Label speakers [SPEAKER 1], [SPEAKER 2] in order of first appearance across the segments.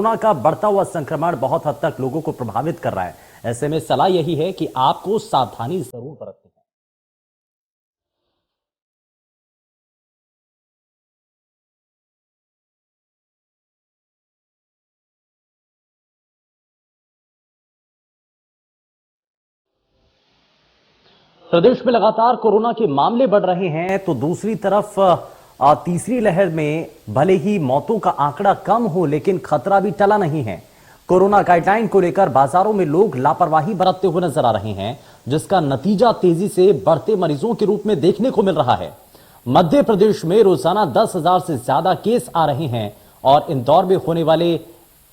[SPEAKER 1] Corona का बढ़ता हुआ संक्रमण बहुत हद तक लोगों को प्रभावित कर रहा है। ऐसे में सलाह यही है कि आपको सावधानी जरूर बरतनी है। प्रदेश में लगातार कोरोना के मामले बढ़ रहे हैं, तो दूसरी तरफ तीसरी लहर में भले ही मौतों का आंकड़ा कम हो, लेकिन खतरा भी टला नहीं है। कोरोना गाइडलाइन को लेकर बाजारों में लोग लापरवाही बरतते हुए नजर आ रहे हैं, जिसका नतीजा तेजी से बढ़ते मरीजों के रूप में देखने को मिल रहा है। मध्य प्रदेश में रोजाना 10,000 से ज्यादा केस आ रहे हैं और इंदौर में होने वाले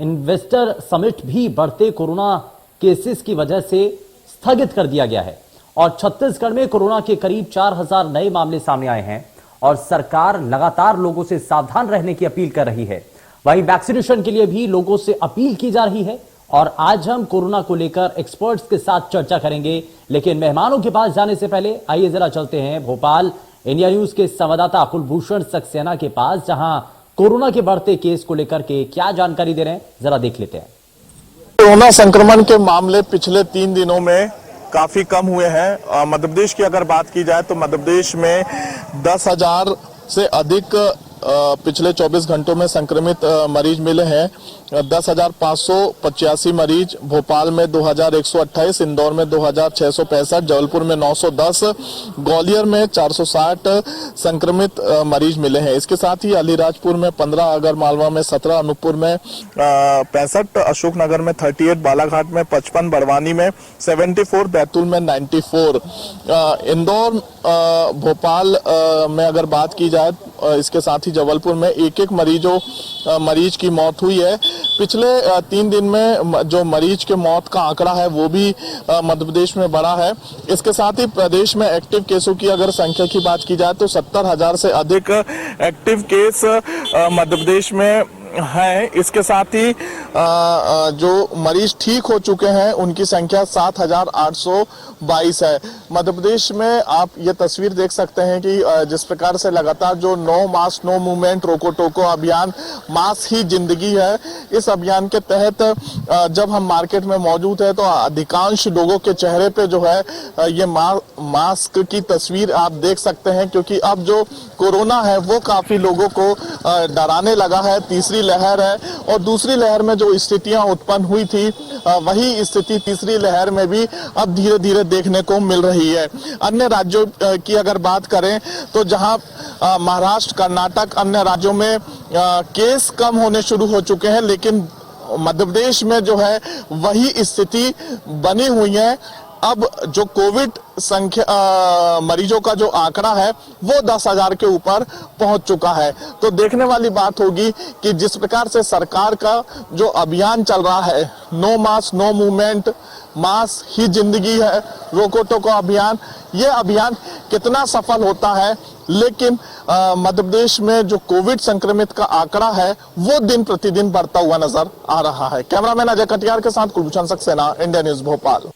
[SPEAKER 1] इन्वेस्टर समिट भी बढ़ते कोरोना केसेस की वजह से स्थगित कर दिया गया है। और छत्तीसगढ़ में कोरोना के करीब 4,000 नए मामले सामने आए हैं और सरकार लगातार लोगों से सावधान रहने की अपील कर रही है। वहीं वैक्सीनेशन के लिए भी लोगों से अपील की जा रही है। और आज हम कोरोना को लेकर एक्सपर्ट्स के साथ चर्चा करेंगे, लेकिन मेहमानों के पास जाने से पहले आइए जरा चलते हैं भोपाल इंडिया न्यूज के संवाददाता कुलभूषण सक्सेना के पास, जहां कोरोना के बढ़ते केस को लेकर के क्या जानकारी दे रहे हैं, जरा देख लेते हैं।
[SPEAKER 2] कोरोना संक्रमण के मामले पिछले 3 दिनों में काफी कम हुए हैं। मध्य प्रदेश की अगर बात की जाए तो मध्य प्रदेश में 10,000 से अधिक पिछले 24 घंटों में संक्रमित मरीज मिले हैं। 10,585 मरीज, भोपाल में 2,128, इंदौर में 2,665, जबलपुर में 910, ग्वालियर में 460 संक्रमित मरीज मिले हैं। इसके साथ ही अलीराजपुर में 15, आगरमालवा में 17, अनूपपुर में 65, अशोकनगर में 38, बालाघाट में 55, बड़वानी में 74, बैतूल में 94। इंदौर, भोपाल में अगर बात की जाए, इसके साथ ही जबलपुर में एक मरीज की मौत हुई है। पिछले 3 दिन में जो मरीज के मौत का आंकड़ा है वो भी मध्य प्रदेश में बढ़ा है। इसके साथ ही प्रदेश में एक्टिव केसों की अगर संख्या की बात की जाए तो 70,000 से अधिक एक्टिव केस मध्य प्रदेश में है। इसके साथ ही जो मरीज ठीक हो चुके हैं उनकी संख्या 7,822 है। मध्य प्रदेश में आप ये तस्वीर देख सकते हैं कि जिस प्रकार से लगातार जो नो मास्क नो मूवमेंट रोको टोको अभियान, मास्क ही जिंदगी है, इस अभियान के तहत जब हम मार्केट में मौजूद है तो अधिकांश लोगों के चेहरे पे जो है ये मास्क की तस्वीर आप देख सकते हैं, क्योंकि अब जो कोरोना है वो काफी लोगों को डराने लगा है। तीसरी लहर है और दूसरी लहर में जो स्थितियां उत्पन्न हुई थी वही स्थिति तीसरी लहर में भी अब धीरे धीरे देखने को मिल रही है। अन्य राज्यों की अगर बात करें तो जहां महाराष्ट्र, कर्नाटक, अन्य राज्यों में केस कम होने शुरू हो चुके हैं, लेकिन मध्य प्रदेश में जो है वही स्थिति बनी हुई है। अब जो कोविड संख्या मरीजों का जो आंकड़ा है वो 10,000 के ऊपर पहुंच चुका है। तो देखने वाली बात होगी कि जिस प्रकार से सरकार का जो अभियान चल रहा है, no mask no movement, mask ही जिंदगी है, रोको टोको अभियान, ये अभियान कितना सफल होता है। लेकिन मध्य प्रदेश में जो कोविड संक्रमित का आंकड़ा है वो दिन प्रतिदिन बढ़ता हुआ नजर आ रहा है। कैमरामैन अजय कटियार के साथ कुलभूषण सक्सेना, इंडिया न्यूज भोपाल।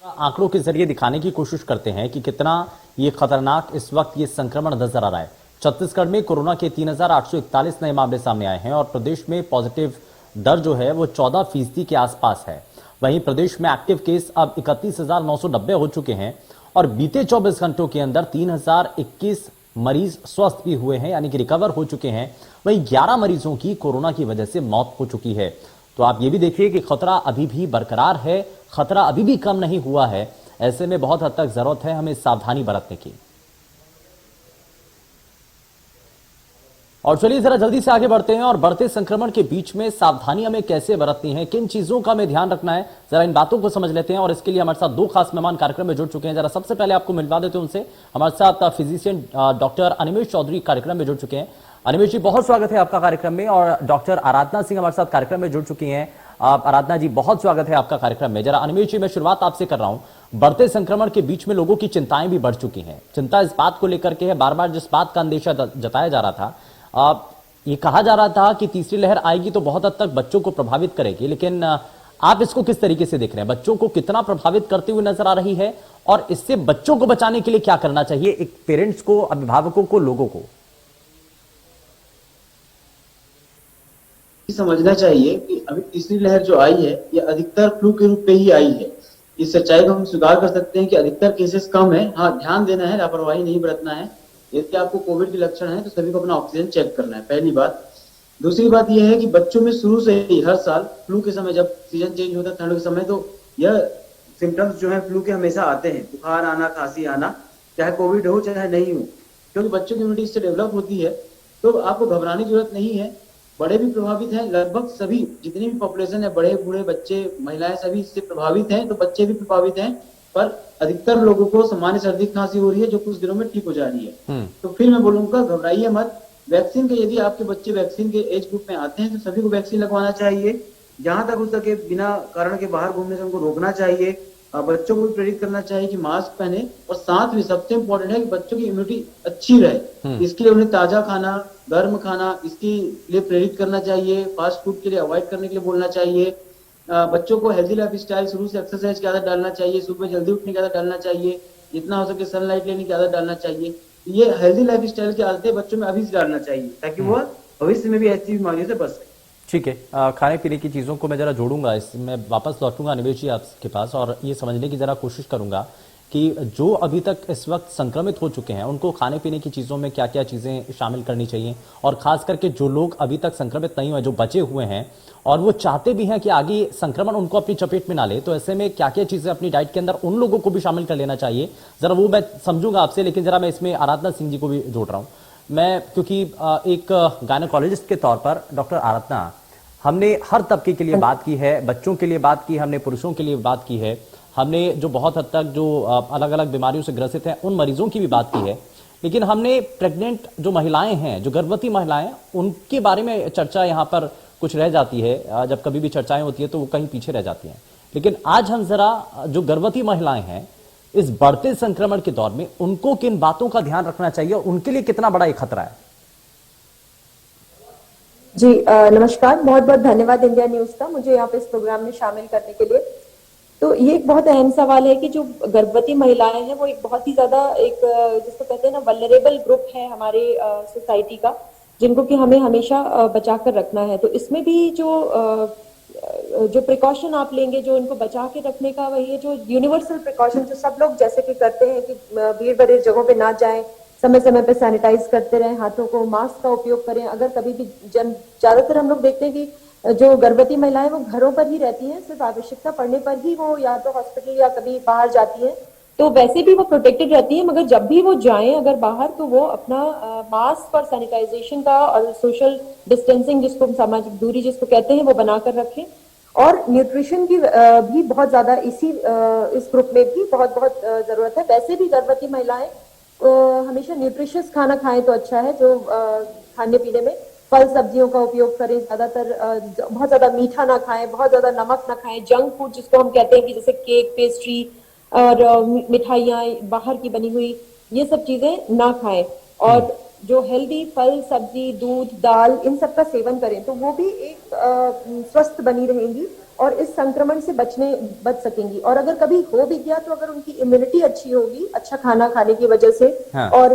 [SPEAKER 1] आंकड़ों के जरिए दिखाने की कोशिश करते हैं कि कितना ये खतरनाक इस वक्त ये संक्रमण नजर आ रहा है। छत्तीसगढ़ में कोरोना के 3,841 नए मामले सामने आए हैं और प्रदेश में पॉजिटिव दर जो है वो 14% के आसपास है। वहीं प्रदेश में एक्टिव केस अब 31,990 हो चुके हैं और बीते 24 घंटों के अंदर 3,021 मरीज स्वस्थ भी हुए हैं, यानी कि रिकवर हो चुके हैं। वहीं 11 मरीजों की कोरोना की वजह से मौत हो चुकी है। तो आप ये भी देखिए कि खतरा अभी भी बरकरार है, खतरा अभी भी कम नहीं हुआ है। ऐसे में बहुत हद तक जरूरत है हमें सावधानी बरतने की। और चलिए जरा जल्दी से आगे बढ़ते हैं और बढ़ते संक्रमण के बीच में सावधानी हमें कैसे बरतनी है, किन चीजों का हमें ध्यान रखना है, जरा इन बातों को समझ लेते हैं। और इसके लिए हमारे साथ 2 खास मेहमान कार्यक्रम में जुड़ चुके हैं। जरा सबसे पहले आपको मिलवा देते हैं उनसे। हमारे साथ फिजिशियन डॉक्टर अनिमेश चौधरी कार्यक्रम में जुड़ चुके हैं। अनिमेश जी, बहुत स्वागत है आपका कार्यक्रम में। और डॉक्टर आराधना सिंह हमारे साथ कार्यक्रम में जुड़ चुकी हैं। आराधना जी, बहुत स्वागत है आपका कार्यक्रम में। जरा अनिमेश जी, मैं शुरुआत आपसे कर रहा हूं। बढ़ते संक्रमण के बीच में लोगों की चिंताएं भी बढ़ चुकी हैं। चिंता इस बात को लेकर के है, बार बार जिस बात का अंदेशा जताया जा रहा था, ये कहा जा रहा था कि तीसरी लहर आएगी तो बहुत हद तक बच्चों को प्रभावित करेगी, लेकिन आप इसको किस तरीके से देख रहे हैं? बच्चों को कितना प्रभावित करते हुए नजर आ रही है और इससे बच्चों को बचाने के लिए क्या करना चाहिए, एक पेरेंट्स को, अभिभावकों को, लोगों को?
[SPEAKER 3] समझना चाहिए कि अभी तीसरी लहर जो आई है ये अधिकतर फ्लू के रूप में ही आई है। इस सच्चाई को हम स्वीकार कर सकते हैं कि अधिकतर केसेस कम है। हाँ, ध्यान देना है, लापरवाही नहीं बरतना है। यदि आपको कोविड के लक्षण है तो सभी को अपना ऑक्सीजन चेक करना है, पहली बात। दूसरी बात यह है कि बच्चों में शुरू से ही हर साल फ्लू के समय, जब सीजन चेंज होता है ठंड के समय, तो यह सिम्टम्स जो है फ्लू के हमेशा आते हैं, बुखार आना, खांसी आना, चाहे कोविड हो चाहे नहीं हो, क्योंकि बच्चों की इम्यूनिटी इससे डेवलप होती है। तो आपको घबराने की जरूरत नहीं है। बड़े भी प्रभावित हैं, लगभग सभी जितनी भी पॉपुलेशन है, बड़े बूढ़े बच्चे महिलाएं सभी इससे प्रभावित हैं, तो बच्चे भी प्रभावित हैं। पर अधिकतर लोगों को सामान्य सर्दी खांसी हो रही है जो कुछ दिनों में ठीक हो जा रही है। तो फिर मैं बोलूंगा घबराइए मत। वैक्सीन के, यदि आपके बच्चे वैक्सीन के एज ग्रुप में आते हैं तो सभी को वैक्सीन लगवाना चाहिए। जहां तक हो सके बिना कारण के बाहर घूमने से उनको रोकना चाहिए। बच्चों को भी प्रेरित करना चाहिए कि मास्क पहने, और साथ में सबसे इंपॉर्टेंट है कि बच्चों की इम्यूनिटी अच्छी रहे। इसके लिए उन्हें ताजा खाना, गर्म खाना, इसके लिए प्रेरित करना चाहिए। फास्ट फूड के लिए अवॉइड करने के लिए बोलना चाहिए। बच्चों को हेल्दी लाइफ स्टाइल, शुरू से एक्सरसाइज की आदत डालना चाहिए, सुबह जल्दी उठने की आदत डालना चाहिए, जितना हो सके सनलाइट लेने की आदत डालना चाहिए। ये हेल्दी लाइफ स्टाइल की आदतें बच्चों में अभी से डालना चाहिए ताकि वो भविष्य में भी ऐसी बीमारियों से बच सके।
[SPEAKER 1] ठीक है, खाने पीने की चीज़ों को मैं जरा जोड़ूंगा, इसमें वापस लौटूंगा निवेश जी आपके पास, और ये समझने की जरा कोशिश करूंगा कि जो अभी तक इस वक्त संक्रमित हो चुके हैं उनको खाने पीने की चीज़ों में क्या क्या चीज़ें शामिल करनी चाहिए, और खास करके जो लोग अभी तक संक्रमित नहीं हुए, जो बचे हुए हैं और वो चाहते भी हैं कि आगे संक्रमण उनको अपनी चपेट में ना ले, तो ऐसे में क्या क्या चीज़ें अपनी डाइट के अंदर उन लोगों को भी शामिल कर लेना चाहिए, जरा वो मैं समझूंगा आपसे। लेकिन जरा मैं इसमें आराधना सिंह जी को भी जोड़ रहा हूँ मैं, क्योंकि एक गायनोकोलॉजिस्ट के तौर पर डॉक्टर आराधना, हमने हर तबके के लिए बात की है, बच्चों के लिए बात की, हमने पुरुषों के लिए बात की है, हमने जो बहुत हद तक जो अलग अलग बीमारियों से ग्रसित हैं उन मरीजों की भी बात की है, लेकिन हमने प्रेग्नेंट जो महिलाएं हैं, जो गर्भवती महिलाएं, उनके बारे में चर्चा यहाँ पर कुछ रह जाती है। जब कभी भी चर्चाएं होती है तो वो कहीं पीछे रह जाती हैं। लेकिन आज हम जरा जो गर्भवती महिलाएं हैं इस बढ़ते संक्रमण के दौर में उनको किन बातों का ध्यान रखना चाहिए और उनके लिए कितना बड़ा एक खतरा है।
[SPEAKER 4] जी नमस्कार, बहुत बहुत धन्यवाद इंडिया न्यूज का मुझे यहाँ पे इस प्रोग्राम में शामिल करने के लिए। तो ये एक बहुत अहम सवाल है कि जो गर्भवती महिलाएं हैं वो एक बहुत ही ज्यादा एक जिसको कहते हैं ना वल्नरेबल ग्रुप है हमारे सोसाइटी का, जिनको कि हमें हमेशा बचा कर रखना है। तो इसमें भी जो प्रिकॉशन आप लेंगे जो इनको बचा के रखने का, वही है जो यूनिवर्सल प्रिकॉशन जो सब लोग जैसे कि करते हैं कि भीड़ भरे जगहों पे ना जाएं, समय समय पे सैनिटाइज करते रहें, हाथों को, मास्क का उपयोग करें। अगर कभी भी ज्यादातर हम लोग देखते हैं कि जो गर्भवती महिलाएं वो घरों पर ही रहती हैं, सिर्फ आवश्यकता पड़ने पर ही वो या तो हॉस्पिटल या कभी बाहर जाती हैं, तो वैसे भी वो प्रोटेक्टेड रहती है। मगर जब भी वो जाएं अगर बाहर तो वो अपना मास्क और सैनिटाइजेशन का और सोशल डिस्टेंसिंग जिसको सामाजिक दूरी जिसको कहते हैं वो बनाकर रखें। और न्यूट्रिशन की भी बहुत ज्यादा इस ग्रुप में भी बहुत बहुत जरूरत है। वैसे भी गर्भवती महिलाएं हमेशा न्यूट्रिशियस खाना खाएं तो अच्छा है। जो खाने पीने में फल सब्जियों का उपयोग करें, ज्यादातर बहुत ज्यादा मीठा ना खाएं, बहुत ज्यादा नमक ना खाएं। जंक फूड जिसको हम कहते हैं कि जैसे केक, पेस्ट्री और मिठाइयाँ बाहर की बनी हुई, ये सब चीजें ना खाएं। और जो हेल्दी फल सब्जी, दूध, दाल, इन सब का सेवन करें तो वो भी एक स्वस्थ बनी रहेंगी और इस संक्रमण से बच सकेंगी। और अगर कभी हो भी गया तो अगर उनकी इम्यूनिटी अच्छी होगी अच्छा खाना खाने की वजह से। हाँ। और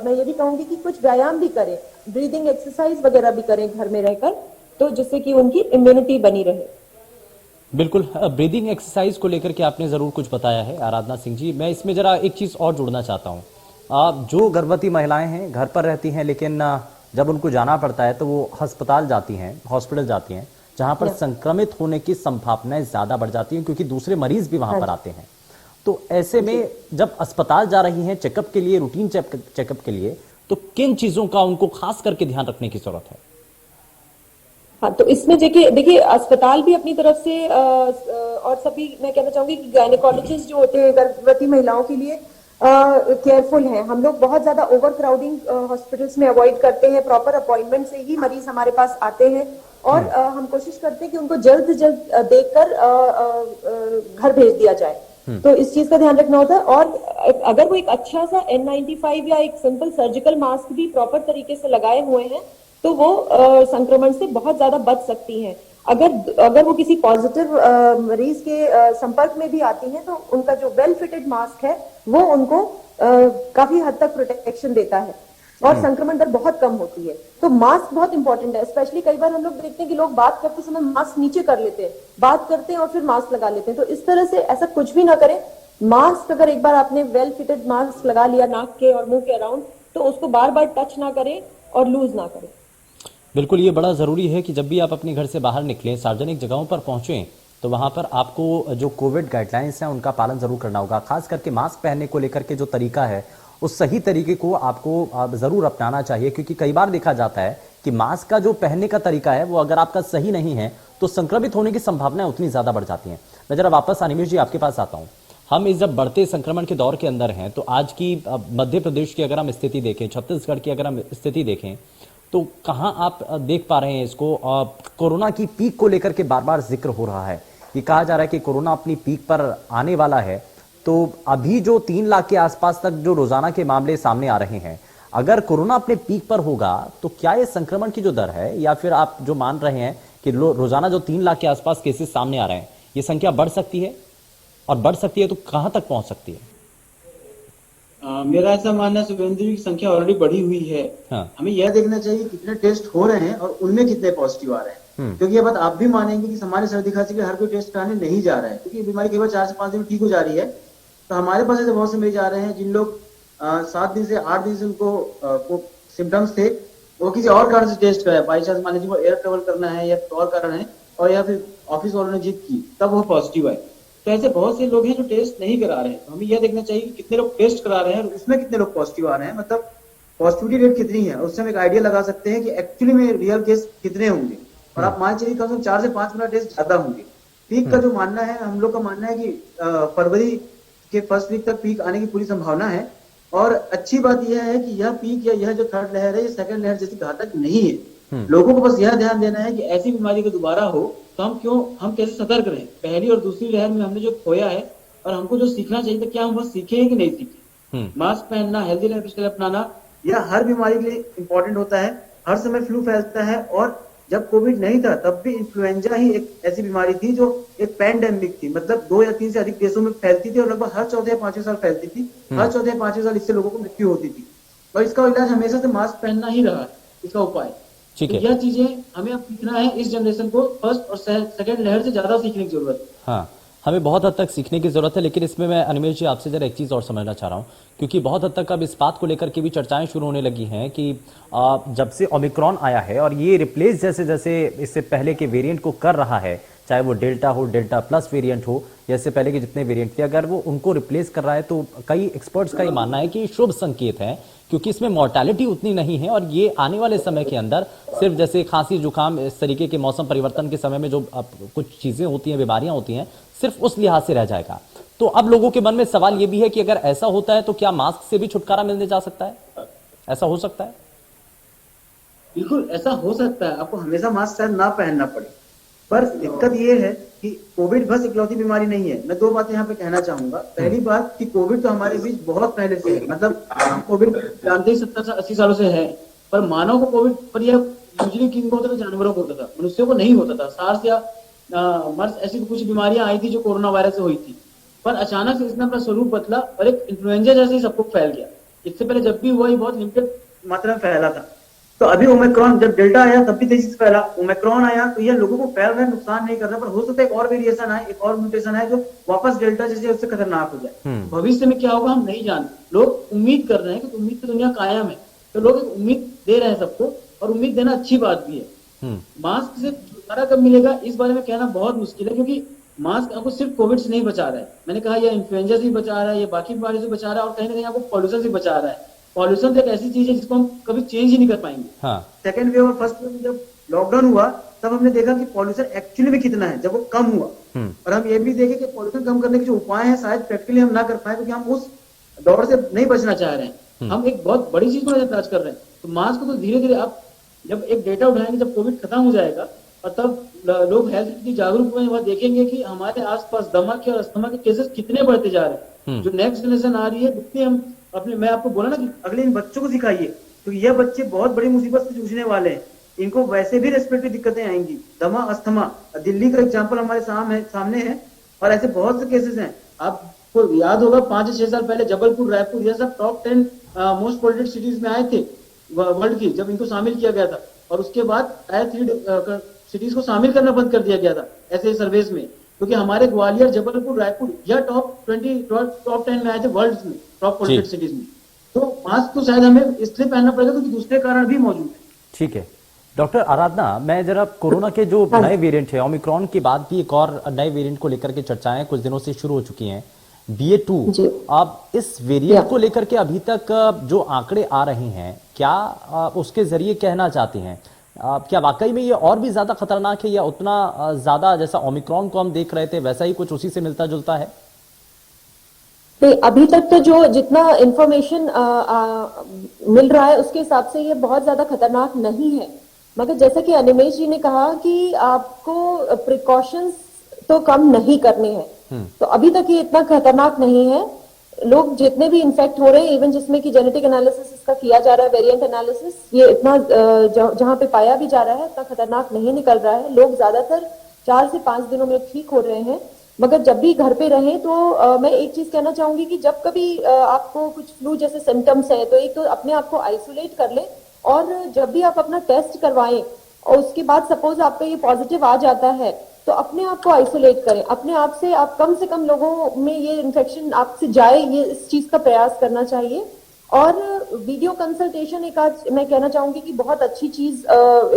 [SPEAKER 4] मैं ये भी कहूंगी कि कुछ व्यायाम भी करें, ब्रीदिंग एक्सरसाइज वगैरह भी करें घर में रहकर, तो जिससे कि उनकी इम्यूनिटी बनी रहे।
[SPEAKER 1] बिल्कुल, ब्रीदिंग एक्सरसाइज को लेकर के आपने जरूर कुछ बताया है आराधना सिंह जी। मैं इसमें जरा एक चीज और जोड़ना चाहता हूँ। जो गर्भवती महिलाएं हैं घर पर रहती हैं, लेकिन जब उनको जाना पड़ता है तो वो अस्पताल जाती हैं, हॉस्पिटल जाती हैं, जहां पर संक्रमित होने की संभावनाएं ज्यादा बढ़ जाती हैं क्योंकि दूसरे मरीज भी वहां पर आते हैं। तो ऐसे में जब अस्पताल जा रही हैं चेकअप के लिए, रूटीन चेकअप के लिए, तो किन चीजों का उनको खास करके ध्यान रखने की जरूरत है?
[SPEAKER 4] हाँ, तो इसमें देखिए अस्पताल भी अपनी तरफ से और सभी मैं कहना चाहूंगी कि गायनेकोलॉजिस्ट जो होते हैं गर्भवती महिलाओं के लिए केयरफुल हैं। हम लोग बहुत ज्यादा ओवर क्राउडिंग हॉस्पिटल्स में अवॉइड करते हैं। प्रॉपर अपॉइंटमेंट से ही मरीज हमारे पास आते हैं और हम कोशिश करते हैं कि उनको जल्द देखकर घर भेज दिया जाए। तो इस चीज का ध्यान रखना होता है। और अगर वो एक अच्छा सा N95 या एक सिंपल सर्जिकल मास्क भी प्रॉपर तरीके से लगाए हुए हैं तो वो संक्रमण से बहुत ज्यादा बच सकती हैं। अगर वो किसी पॉजिटिव मरीज के संपर्क में भी आती हैं तो उनका जो वेल फिटेड मास्क है वो उनको काफी हद तक प्रोटेक्शन देता है। और संक्रमण दर बहुत कम होती है। तो मास्क बहुत इंपॉर्टेंट है। स्पेशली कई बार हम लोग देखते हैं कि लोग बात करते समय मास्क नीचे कर लेते हैं, बात करते हैं और फिर मास्क लगा लेते हैं। तो इस तरह से ऐसा कुछ भी ना करें। मास्क अगर एक बार आपने वेल फिटेड मास्क लगा लिया नाक के और मुंह के अराउंड, तो उसको बार बार टच ना करें और लूज ना करें।
[SPEAKER 1] बिल्कुल, ये बड़ा जरूरी है कि जब भी आप अपने घर से बाहर निकलें, सार्वजनिक जगहों पर पहुंचें, तो वहां पर आपको जो कोविड गाइडलाइंस हैं उनका पालन जरूर करना होगा। खास करके मास्क पहनने को लेकर के जो तरीका है, उस सही तरीके को आपको जरूर अपनाना चाहिए, क्योंकि कई बार देखा जाता है कि मास्क का जो पहनने का तरीका है वो अगर आपका सही नहीं है तो संक्रमित होने की संभावनाएं उतनी ज्यादा बढ़ जाती हैं। मैं जरा वापस अनिमेश जी आपके पास आता हूं। हम इस जब बढ़ते संक्रमण के दौर के अंदर हैं, तो आज की मध्य प्रदेश की अगर हम स्थिति देखें, छत्तीसगढ़ की अगर हम स्थिति देखें, तो कहां आप देख पा रहे हैं इसको? कोरोना की पीक को लेकर के बार बार जिक्र हो रहा है। ये कहा जा रहा है कि कोरोना अपनी पीक पर आने वाला है। तो अभी जो 3 लाख के आसपास तक जो रोजाना के मामले सामने आ रहे हैं, अगर कोरोना अपने पीक पर होगा तो क्या ये संक्रमण की जो दर है, या फिर आप जो मान रहे हैं कि रोजाना जो 3 लाख के आसपास केसेस सामने आ रहे हैं, ये संख्या बढ़ सकती है? और बढ़ सकती है तो कहां तक पहुंच सकती है?
[SPEAKER 3] मेरा ऐसा मानना है शुभेंदु की संख्या ऑलरेडी बढ़ी हुई है।
[SPEAKER 1] हाँ।
[SPEAKER 3] हमें यह देखना चाहिए कितने टेस्ट हो रहे हैं और उनमें कितने पॉजिटिव आ रहे हैं। क्योंकि ये बात आप भी मानेंगे कि सामान्य सर्दी खांसी के हर कोई टेस्ट कराने नहीं जा रहा है, क्योंकि बीमारी केवल 4 से 5 दिन में ठीक हो जा रही है। तो हमारे पास ऐसे बहुत से मरीज आ रहे हैं जिन लोग 7 दिन से 8 दिन से उनको सिम्टम्स थे, वो किसी और कारण से टेस्ट कराया, बाई चांस मान लीजिए वो एयर ट्रेवल करना है या और कारण है, और या फिर ऑफिस वालों ने जिद की तब वो पॉजिटिव आए। तो ऐसे बहुत से लोग हैं जो टेस्ट नहीं करा रहे हैं। तो हमें यह देखना चाहिए कि कितने लोग टेस्ट करा रहे हैं और उसमें कितने लोग पॉजिटिव आ रहे हैं, मतलब पॉजिटिविटी रेट कितनी है, उससे हम एक आइडिया लगा सकते हैं कि एक्चुअली में रियल केस कितने होंगे। और आप मान चलिए कम से कम 4 से 5 गुना टेस्ट ज्यादा होंगे। पीक का जो मानना है, हम लोग का मानना है कि फरवरी के फर्स्ट वीक तक पीक आने की पूरी संभावना है। और अच्छी बात यह है कि यह पीक या यह जो थर्ड लहर है, ये सेकंड लहर जैसी घातक नहीं है। लोगों को बस यह ध्यान देना है कि ऐसी बीमारी को दोबारा हो तो हम कैसे सतर्क रहें। पहली और दूसरी लहर में हमने जो खोया है और हमको जो सीखना चाहिए था, क्या हम बस सीखे हैं कि नहीं सीखे। मास्क पहनना, हेल्दी लाइफस्टाइल अपनाना, यह हर बीमारी के लिए इंपॉर्टेंट होता है। हर समय फ्लू फैलता है, और जब कोविड नहीं था तब भी इन्फ्लुएंजा ही एक ऐसी बीमारी थी जो एक पैंडेमिक थी, मतलब 2 या 3 से अधिक देशों में फैलती थी और लगभग हर चौथे या 5वें साल फैलती थी। हर चौथे या 5वें साल इससे लोगों को मृत्यु होती थी। और इसका इलाज हमेशा से मास्क पहनना ही रहा है, इसका उपाय। तो यह चीजें हमें अब सीखना है। इस जनरेशन को फर्स्ट और सेकंड लहर से ज्यादा सीखने की जरूरत है।
[SPEAKER 1] हाँ, हमें बहुत हद तक सीखने की जरूरत है। लेकिन इसमें मैं अनिमेश जी आपसे जरा एक चीज और समझना चाह रहा हूं, क्योंकि बहुत हद तक अब इस बात को लेकर के भी चर्चाएं शुरू होने लगी हैं कि जब से ओमिक्रॉन आया है और ये रिप्लेस जैसे जैसे इससे पहले के वेरिएंट को कर रहा है, चाहे वो डेल्टा हो, डेल्टा प्लस वेरिएंट हो, या इससे पहले के जितने वेरिएंट थे, अगर वो उनको रिप्लेस कर रहा है तो कई एक्सपर्ट्स का ये मानना है कि शुभ संकेत है, क्योंकि इसमें मॉर्टेलिटी उतनी नहीं है। और ये आने वाले समय के अंदर सिर्फ जैसे खांसी जुकाम इस तरीके के मौसम परिवर्तन के समय में जो कुछ चीजें होती हैं, बीमारियां होती हैं, सिर्फ उस लिहाज से रह जाएगा। तो अब लोगों के मन में सवाल ये भी है कि अगर ऐसा होता है तो क्या मास्क से भी छुटकारा मिलने जा सकता है? ऐसा हो सकता है?
[SPEAKER 3] बिल्कुल ऐसा हो सकता है। आपको हमेशा मास्क शायद ना पहनना पड़े, पर दिक्कत ये है कि कोविड बस इकलौती बीमारी नहीं है। मैं 2 बातें यहाँ पे कहना चाहूंगा। पहली बात कि कोविड तो हमारे बीच बहुत पहले से है, मतलब हम कोविड जानते ही 70-80 सालों से है, पर मानव को कोविड पर यह यूजली किन को होता था? जानवरों को होता था, मनुष्यों को नहीं होता था। सार्स या मर्स ऐसी कुछ बीमारियां आई थी जो कोरोना वायरस से हुई थी, पर अचानक से इसने अपना स्वरूप बदला और एक इन्फ्लुएंजा जैसे ही सबको फैल गया। इससे पहले जब भी हुआ ये बहुत लिमिटेड मात्रा में फैला था। तो अभी ओमिक्रॉन, जब डेल्टा आया तब भी तेजी से फैला, ओमिक्रॉन आया तो यह लोगों को फैल रहा है, नुकसान नहीं कर रहा, पर हो सकता है एक और वेरिएशन आए, एक और म्यूटेशन आए जो वापस डेल्टा जैसे उससे खतरनाक हो जाए। भविष्य में क्या होगा हम नहीं जानते। लोग उम्मीद कर रहे हैं कि उम्मीद की दुनिया कायम है, तो लोग एक उम्मीद दे रहे हैं सबको, और उम्मीद देना अच्छी बात भी है। मास्क से छुटकारा कब मिलेगा इस बारे में कहना बहुत मुश्किल है, क्योंकि मास्क आपको सिर्फ कोविड से नहीं बचा रहा है। मैंने कहा यह इन्फ्लुएंजा से बचा रहा है, ये बाकी बीमारी से बचा रहा है, और कहीं ना कहीं आपको पॉल्यूशन से बचा रहा है। पॉल्यूशन तो एक ऐसी चीज है जिसको हम कभी चेंज ही नहीं कर पाएंगे। सेकेंड वेव और फर्स्ट वेव में जब लॉकडाउन हुआ तब हमने देखा कि पॉल्यूशन एक्चुअली में कितना है जब वो कम हुआ। और हम ये भी देखे कि पॉल्यूशन कम करने के जो उपाय हैं शायद प्रैक्टिकली हम ना कर पाए, क्योंकि हम उस दौर से नहीं बचना चाह रहे हैं। हम एक बहुत बड़ी चीज को नजरअंदाज कर रहे हैं। तो मास्क को तो धीरे धीरे आप जब एक डेटा उठाएंगे, जब कोविड खत्म हो जाएगा और तब लोग हेल्थ की जागरूक हुए, वह देखेंगे कि हमारे आसपास दमा के और अस्थमा के केसेस कितने बढ़ते जा रहे हैं। जो नेक्स्ट जनरेशन आ रही है, जितने हम मैं आपको बोला ना कि अगले इन बच्चों को सिखाइए, तो यह बच्चे बहुत बड़ी मुसीबत से जूझने वाले हैं। इनको वैसे भी रेस्पिरेटरी दिक्कतें आएंगी, दमा, अस्थमा। दिल्ली का एग्जांपल हमारे सामने है, और ऐसे बहुत से केसेस हैं। आपको याद होगा 5 या 6 साल पहले जबलपुर, रायपुर, यह सब टॉप 10 मोस्ट पॉल्यूटेड सिटीज में आए थे। वर्ल्ड की, जब इनको शामिल किया गया था, और उसके बाद टायर 3 सिटीज को शामिल करना बंद कर दिया गया था ऐसे सर्वेस में, क्योंकि हमारे ग्वालियर, जबलपुर, रायपुर यह टॉप 10 में आए थे वर्ल्ड में, टॉप पोल्यूटेड सिटीज में। तो मास्क तो शायद हमें इसलिए पहनना पड़ेगा क्योंकि दूसरे कारण भी मौजूद है।
[SPEAKER 1] ठीक है डॉक्टर आराधना, मैं जरा कोरोना के जो नए वेरिएंट है ओमिक्रॉन के बाद भी एक और नए वेरिएंट को लेकर के चर्चाएं कुछ दिनों से शुरू हो चुकी हैं, BA.2। अब इस वेरिएंट को लेकर के अभी तक जो आंकड़े आ रहे हैं, क्या उसके जरिए कहना चाहते हैं क्या वाकई में ये और भी ज्यादा खतरनाक है, या उतना ज्यादा जैसा ओमिक्रॉन को हम देख रहे थे वैसा ही कुछ उसी से मिलता जुलता है?
[SPEAKER 4] तो अभी तक तो जो जितना इंफॉर्मेशन मिल रहा है उसके हिसाब से ये बहुत ज्यादा खतरनाक नहीं है, मगर जैसा कि अनिमेश जी ने कहा कि आपको प्रिकॉशंस तो कम नहीं करने हैं, तो अभी तक ये इतना खतरनाक नहीं है। लोग जितने भी इन्फेक्ट हो रहे हैं, इवन जिसमें कि जेनेटिक एनालिसिस इसका किया जा रहा है, वेरिएंट एनालिसिस, ये इतना जहां पे पाया भी जा रहा है इतना खतरनाक नहीं निकल रहा है। लोग ज्यादातर 4 से 5 दिनों में ठीक हो रहे हैं। मगर जब भी घर पे रहें तो मैं एक चीज कहना चाहूंगी कि जब कभी आपको कुछ फ्लू जैसे सिम्टम्स है तो एक तो अपने आप को आइसोलेट कर ले, और जब भी आप अपना टेस्ट करवाएं और उसके बाद सपोज आपका ये पॉजिटिव आ जाता है तो अपने आप को आइसोलेट करें, अपने आप से आप कम से कम लोगों में ये इन्फेक्शन आपसे जाए, ये इस चीज का प्रयास करना चाहिए। और वीडियो कंसल्टेशन एक आज मैं कहना चाहूंगी कि बहुत अच्छी चीज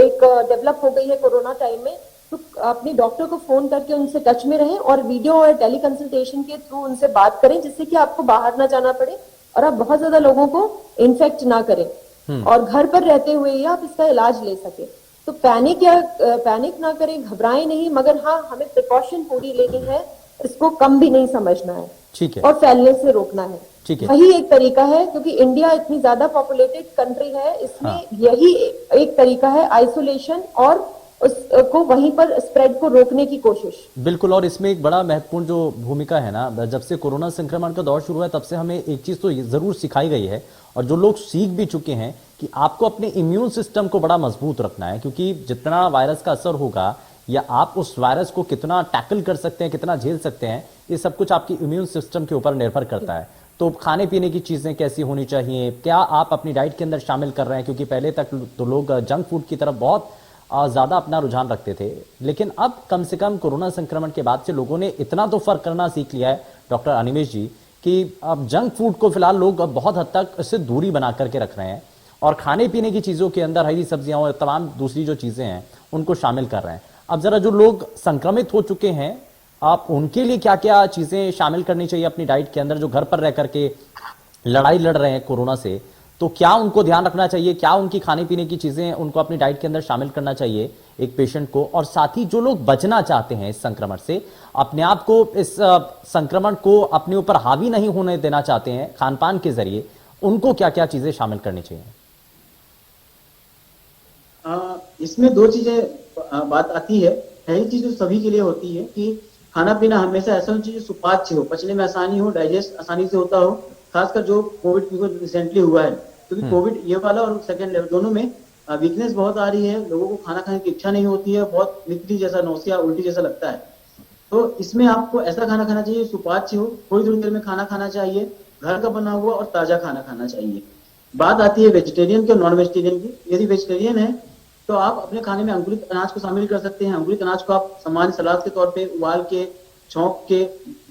[SPEAKER 4] एक डेवलप हो गई है कोरोना टाइम में। तो अपने डॉक्टर को फोन करके उनसे टच में रहें और वीडियो और टेली कंसल्टेशन के थ्रू उनसे बात करें, जिससे कि आपको बाहर ना जाना पड़े और आप बहुत ज्यादा लोगों को इन्फेक्ट ना करें, और घर पर रहते हुए ही आप इसका इलाज ले सके। तो पैनिक ना करें, घबराएं नहीं, मगर हाँ हमें प्रिकॉशन पूरी लेनी है, इसको कम भी नहीं समझना है,
[SPEAKER 1] ठीक है,
[SPEAKER 4] और फैलने से रोकना है।
[SPEAKER 1] ठीक है,
[SPEAKER 4] वही एक तरीका है, क्योंकि इंडिया इतनी ज्यादा पॉपुलेटेड कंट्री है, इसमें यही एक तरीका है, आइसोलेशन और उसको वहीं पर स्प्रेड को रोकने की कोशिश।
[SPEAKER 1] बिल्कुल। और इसमें एक बड़ा महत्वपूर्ण जो भूमिका है ना, जब से कोरोना संक्रमण का दौर शुरू हुआ तब से हमें एक चीज तो जरूर सिखाई गई है, और जो लोग सीख भी चुके हैं, कि आपको अपने इम्यून सिस्टम को बड़ा मजबूत रखना है, क्योंकि जितना वायरस का असर होगा या आप उस वायरस को कितना टैकल कर सकते हैं, कितना झेल सकते हैं, ये सब कुछ आपकी इम्यून सिस्टम के ऊपर निर्भर करता है। तो खाने पीने की चीजें कैसी होनी चाहिए, क्या आप अपनी डाइट के अंदर शामिल कर रहे हैं, क्योंकि पहले तक तो लोग जंक फूड की तरफ बहुत ज्यादा अपना रुझान रखते थे, लेकिन अब कम से कम कोरोना संक्रमण के बाद से लोगों ने इतना तो फर्क करना सीख लिया है डॉक्टर अनिमेश जी, कि अब जंक फूड को फिलहाल लोग बहुत हद तक इससे दूरी बना करके रख रहे हैं, और खाने पीने की चीजों के अंदर हरी सब्जियां और तमाम दूसरी जो चीजें हैं उनको शामिल कर रहे हैं। अब जरा जो लोग संक्रमित हो चुके हैं, आप उनके लिए क्या क्या चीजें शामिल करनी चाहिए अपनी डाइट के अंदर, जो घर पर रह करके लड़ाई लड़ रहे हैं कोरोना से, तो क्या उनको ध्यान रखना चाहिए, क्या उनकी खाने पीने की चीजें उनको अपनी डाइट के अंदर शामिल करना चाहिए एक पेशेंट को? और साथ ही जो लोग बचना चाहते हैं इस संक्रमण से, अपने आप को इस संक्रमण को अपने ऊपर हावी नहीं होने देना चाहते हैं खान पान के जरिए, उनको क्या क्या चीजें शामिल करनी चाहिए?
[SPEAKER 3] इसमें 2 चीजें बात आती है। पहली चीज जो सभी के लिए होती है कि खाना पीना हमेशा ऐसा होना चाहिए सुपाच्य हो, पचने में आसानी हो, डाइजेस्ट आसानी से होता हो, खासकर जो कोविड रिसेंटली हुआ है, क्योंकि कोविड ये वाला और सेकंड लेवल दोनों में वीकनेस बहुत आ रही है, लोगों को खाना खाने की इच्छा नहीं होती है, बहुत मिर्ची जैसा, नौसिया, उल्टी जैसा लगता है। तो इसमें आपको ऐसा खाना खाना चाहिए सुपाच्य हो, थोड़ी थोड़ी देर में खाना खाना चाहिए, घर का बना हुआ और ताजा खाना खाना चाहिए। बात आती है वेजिटेरियन की और नॉन वेजिटेरियन की। यदि वेजिटेरियन है तो आप अपने खाने में अंकुरित अनाज को शामिल कर सकते हैं। अंकुरित अनाज को आप सामान्य सलाद के तौर पे उबाल के, छौंक के,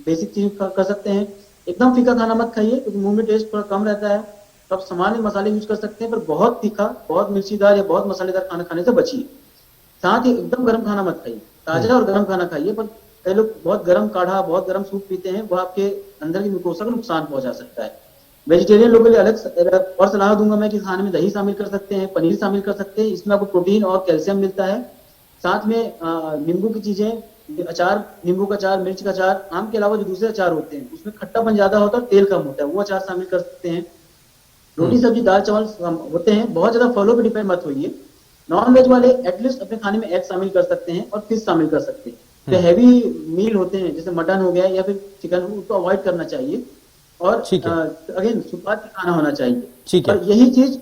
[SPEAKER 3] बेसिक चीज कर सकते हैं। एकदम फीका खाना मत खाइए, क्योंकि मुंह में टेस्ट थोड़ा कम रहता है। तो आप सामान्य मसाले यूज कर सकते हैं, पर बहुत तीखा, बहुत मिर्चीदार या बहुत मसालेदार खाना खाने से बचिए। साथ ही एकदम गर्म खाना मत खाइए, ताजा और गर्म खाना खाइए। पर कई लोग बहुत गर्म काढ़ा, बहुत गर्म सूप पीते हैं, वो आपके अंदर की म्यूकोसा को नुकसान पहुंचा सकता है। वेजिटेरियन लोगों के लिए अलग और सलाह दूंगा मैं कि खाने में दही शामिल कर सकते हैं, पनीर शामिल कर सकते हैं, इसमें आपको प्रोटीन और कैल्शियम मिलता है। साथ में नींबू की चीजें, अचार, नींबू का अचार, मिर्च का अचार, आम के अलावा जो दूसरे अचार होते हैं उसमें खट्टापन ज्यादा होता है और तेल कम होता है, वो अचार शामिल कर सकते हैं। रोटी सब्जी दाल चावल होते हैं, बहुत ज्यादा फलों पर डिपेंड मत होइए। नॉन वेज वाले एटलीस्ट अपने खाने में एग शामिल कर सकते हैं और फिश शामिल कर सकते हैं। जो हैवी मील होते हैं जैसे मटन हो गया या फिर चिकन, उसको अवॉइड करना चाहिए। और अगेन सुपाच्य खाना होना चाहिए।
[SPEAKER 1] ठीक है।
[SPEAKER 3] और यही चीज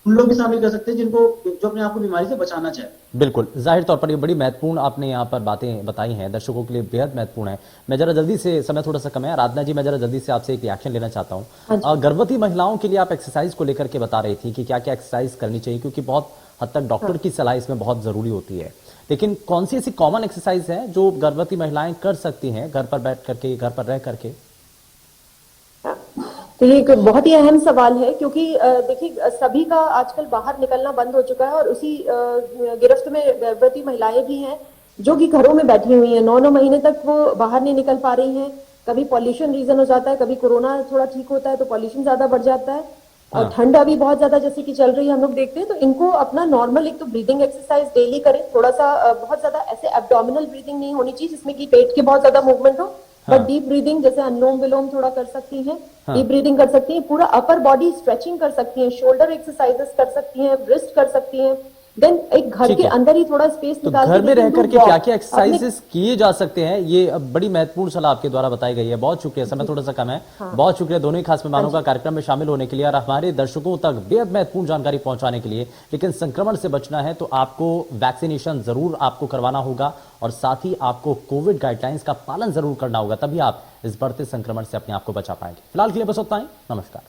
[SPEAKER 3] उन लोग भी शामिल कर सकते हैं जिनको जो अपने आप को बीमारी से बचाना चाहे।
[SPEAKER 1] बिल्कुल, जाहिर तौर पर ये बड़ी महत्वपूर्ण आपने यहाँ पर बातें बताई हैं, दर्शकों के लिए बेहद महत्वपूर्ण है। मैं जरा जल्दी से, समय थोड़ा सा कम है, आराधना जी मैं जरा जल्दी से आपसे एक रिएक्शन लेना चाहता हूँ। गर्भवती महिलाओं के लिए आप एक्सरसाइज को लेकर के बता रही थी कि क्या क्या एक्सरसाइज करनी चाहिए, क्योंकि बहुत हद तक डॉक्टर की सलाह इसमें बहुत जरूरी होती है, लेकिन कौन सी ऐसी कॉमन एक्सरसाइज है जो गर्भवती महिलाएं कर सकती हैं घर पर बैठ करके, घर पर रह करके?
[SPEAKER 4] तो ये एक बहुत ही अहम सवाल है, क्योंकि देखिए सभी का आजकल बाहर निकलना बंद हो चुका है और उसी गिरफ्त में गर्भवती महिलाएं भी हैं जो कि घरों में बैठी हुई हैं। 9 महीने तक वो बाहर नहीं निकल पा रही हैं। कभी पॉल्यूशन रीजन हो जाता है, कभी कोरोना थोड़ा ठीक होता है तो पॉल्यूशन ज्यादा बढ़ जाता है, और ठंड अभी बहुत ज्यादा जैसे कि चल रही है हम लोग देखते हैं। तो इनको अपना नॉर्मल एक तो ब्रीदिंग एक्सरसाइज डेली करें, थोड़ा सा बहुत ज्यादा ऐसे एब्डोमिनल ब्रीदिंग नहीं होनी चाहिए जिसमें कि पेट के बहुत ज्यादा मूवमेंट हो, बट डीप ब्रीदिंग जैसे अनुलोम विलोम थोड़ा कर सकती हैं, डीप ब्रीदिंग कर सकती हैं, पूरा अपर बॉडी स्ट्रेचिंग कर सकती हैं, शोल्डर एक्सरसाइजेस कर सकती हैं, रिस्ट कर सकती हैं। देन एक घर के अंदर ही थोड़ा स्पेस
[SPEAKER 1] तो
[SPEAKER 4] निकाल
[SPEAKER 1] घर में रह करके क्या क्या
[SPEAKER 4] अपने
[SPEAKER 1] एक्सरसाइजेस किए जा सकते हैं, ये अब बड़ी महत्वपूर्ण सलाह आपके द्वारा बताई गई है। बहुत शुक्रिया, समय थोड़ा सा कम है। बहुत शुक्रिया दोनों ही खास मेहमानों का कार्यक्रम में शामिल होने के लिए और हमारे दर्शकों तक बेहद महत्वपूर्ण जानकारी पहुंचाने के लिए। लेकिन संक्रमण से बचना है तो आपको वैक्सीनेशन जरूर आपको करवाना होगा और साथ ही आपको कोविड गाइडलाइंस का पालन जरूर करना होगा, तभी आप इस बढ़ते संक्रमण से अपने आप को बचा पाएंगे। फिलहाल के लिए बस उतना ही। नमस्कार।